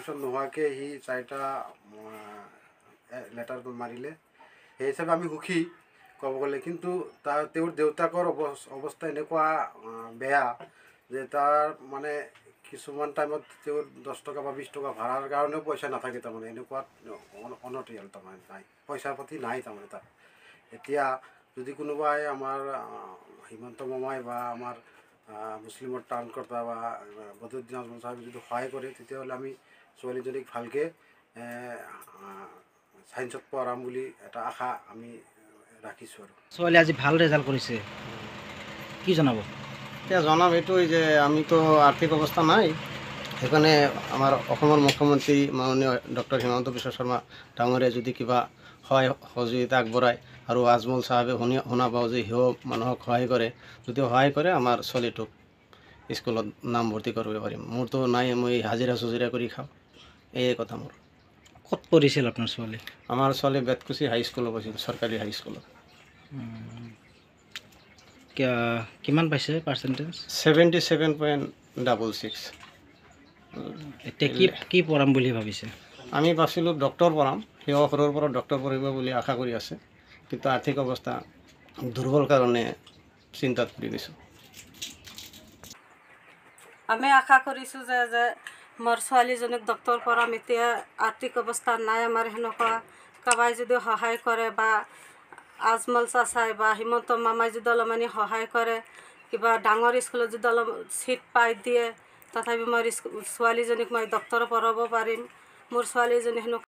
Permission নোহোৱাকৈ সি 4টা letter মাৰিলে। সেই হিচাপে আমি সুখী ক'ব গ'লে, কিন্তু তেওঁৰ দেউতাকৰ অৱস্থা এনেকুৱা বেয়া যে তাৰ মানে কিছুমান টাইমত তেওঁৰ 10 টকা বা 20 টকা ভাড়াৰ কাৰণেও পইচা নাথাকে, তাৰমানে এনেকুৱা অনটিয়াল, তাৰমানে নাই, পইচা পাতি নাই তাৰমানে তাত। এতিয়া যদি কোনোবাই আমাৰ হিমন্ত মামাই বা আমাৰ মুছলিমৰ ত্ৰাণকৰ্তা বা বদৰুদ্দিন আজমল চাহাবে যদি সহায় কৰে, তেতিয়াহ'লে আমি ছোৱালীজনীক ভালকৈ ছায়েন্সত পঢ়াম বুলি এটা আশা আমি ৰাখিছোঁ। আৰু ছোৱালী আজি ভাল ৰেজাল্ট কৰিছে, কি জনাব? এতিয়া জনাম এইটোৱে যে আমিতো আৰ্থিক অৱস্থা নাই, সেইকাৰণে আমাৰ অসমৰ মুখ্যমন্ত্ৰী মাননীয় ডক্টৰ হিমন্ত বিশ্ব শৰ্মা ডাঙৰীয়াই যদি কিবা সহায় সহযোগিতা আগবঢ়ায় আৰু আজমল চাহাবে শুনা পাওঁ যে সিও মানুহক সহায় কৰে, যদি সহায় কৰে আমাৰ ছোৱালীটোক স্কুলত নামভৰ্তি কৰিব পাৰিম। মোৰতো নাই, মই হাজিৰা চাজিৰা কৰি খাওঁ, এই কথা মোৰ। ক'ত পঢ়িছিল আপোনাৰ ছোৱালী? আমাৰ ছোৱালী বেতকুছি হাইস্কুলত পঢ়িছিল, চৰকাৰী হাইস্কুলত। কিমান পাইছে পাৰ্চেণ্টেজ? 77.66। এতিয়া কি পঢ়াম বুলি ভাবিছে? আমি ভাবিছিলোঁ ডক্টৰ পঢ়াম, সিও সৰুৰ পৰা ডক্টৰ পঢ়িব বুলি আশা কৰি আছে, কিন্তু আৰ্থিক অৱস্থা দুৰ্বল কাৰণে চিন্তাত পৰি গৈছোঁ। আমি আশা কৰিছোঁ যে মোৰ ছোৱালীজনীক ডক্টৰ পঢ়াম। এতিয়া আৰ্থিক অৱস্থা নাই আমাৰ সেনেকুৱা, কাৰোবাই যদি সহায় কৰে বা আজমল চাচাই বা হিমন্ত মামাই যদি অলপমানি সহায় কৰে, কিবা ডাঙৰ স্কুলত যদি অলপ চিট পাই দিয়ে, তথাপি মই ছোৱালীজনীক মই ডক্টৰ পঢ়াব পাৰিম। মোৰ ছোৱালীজনী সেনেকুৱা